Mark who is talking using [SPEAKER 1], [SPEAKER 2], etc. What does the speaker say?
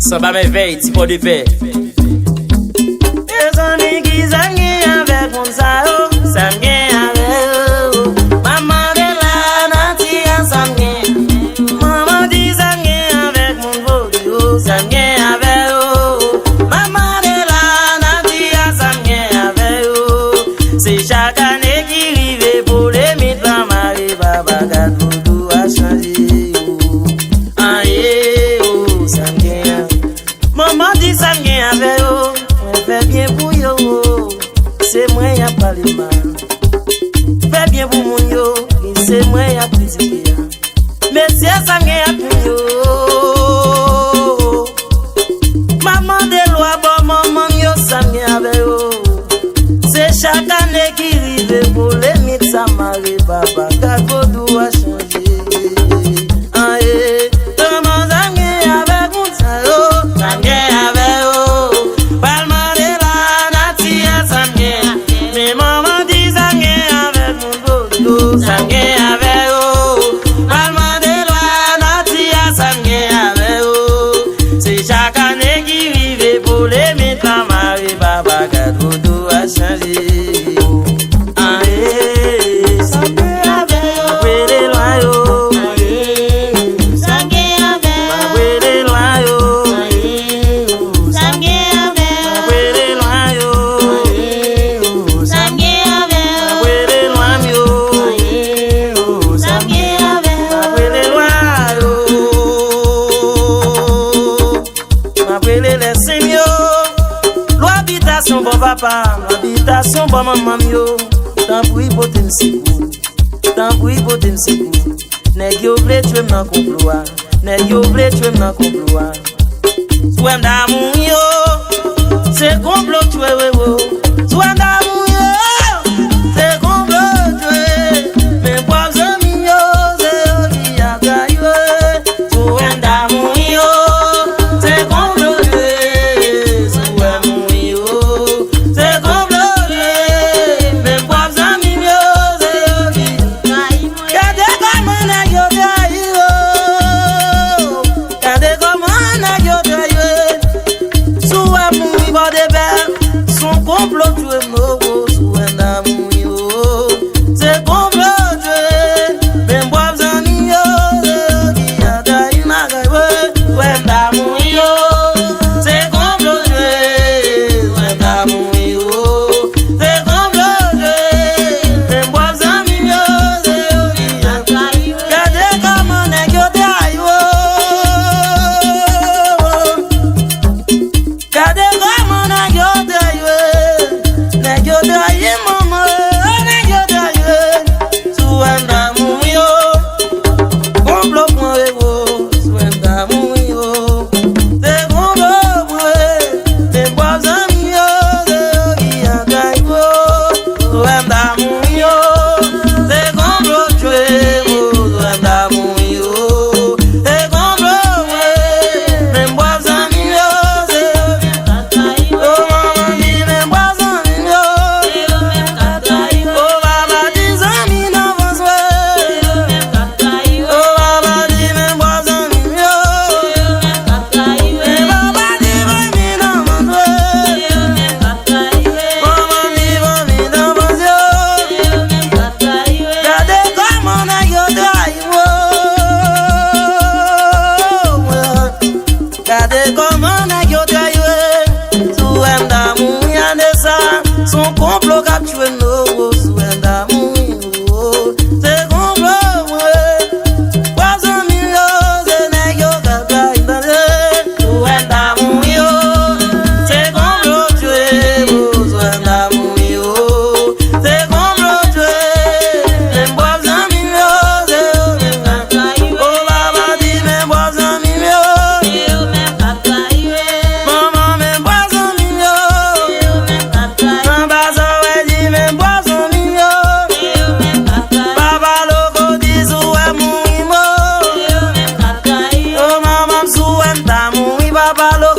[SPEAKER 1] Ça va m'éveiller, petit pot de paix.
[SPEAKER 2] Les amis qui s'engagent avec mon sao, s'engagent avec eux. Maman de la natia s'engage. Maman dit s'engage avec mon vodou, s'engage avec eux. Maman de la natia s'engage avec eux. C'est chaque année qui rive pour les mythes, la marée, baba, gâteau, a changé. Maman dit ça vient avec eux, on fait bien pour yo, c'est moi y'a pas le mal. Fais bien pour mon yo, c'est moi y'a critiqué. Mais c'est ça vient pour yo. Maman de loi, bon maman yo, ça vient avec eux. C'est chaque année qui rive pour les mythes, ça m'arrive, papa, car tout a changé. L'habitation bon papa, l'habitation bon maman yo. Tant pour y botter c'est pour, tant pour y botter c'est pour. Nèg yo vle tuer m'nan complot, nèg yo vle tuer m'nan complot. Soin d'amour yo, c'est complot tuer wo. Soin d'amour yo, c'est complot tuer. Mais bois amis yo, c'est eux qui a trahi. Soin d'amour yo, c'est complot tuer. Soin complot tuer mo soin d'amour yo, c'est complot tuer. Ben bois amis yo, qui a trahi ma gueule. Soin d'amour yo, c'est complot tuer. Soin d'amour yo, c'est complot tuer. Ben bois amis yo, qui a trahi. Regardez comment nèg yo trahi wo. Regardez comment nèg yo trahi wo. Nèg yo trahi maman, nèg yo trahi. Soin d'amour yo, complot moi wo. Soin d'amour yo, c'est complot moi. Les bois amis yo, c'est qui a trahi wo. Soin d'amour yo, c'est complot tuer wo. Soin d'amour yo, c'est complot moi. Les bois amis yo, c'est qui a trahi wo. Oh maman dit les bois amis yo. Oh baba dit amis non besoin. Oh baba dit mes bois amis yo. Mais baba dit amis non besoin. Maman dit amis non besoin. Regardez comment nèg yo trahi wo. Regardez comment nèg yo trahi wo. Soin d'amour y'a de ça, son complot qu'a tué nous. Soin d'amour yo, c'est complot moi. Bois amis yo, c'est nèg yo qu'a trahi dans le. Soin d'amour yo, c'est complot tuer. Soin d'amour yo, c'est complot tuer. Les bois amis yo, c'est eux qui a trahi. Oh baba dit mes bois amis yo. Maman mes bois amis yo. Maman ça dit mes bois amis yo. Papa loco dit souhait mourir mo. Oh maman souhait ta mourir papa loco.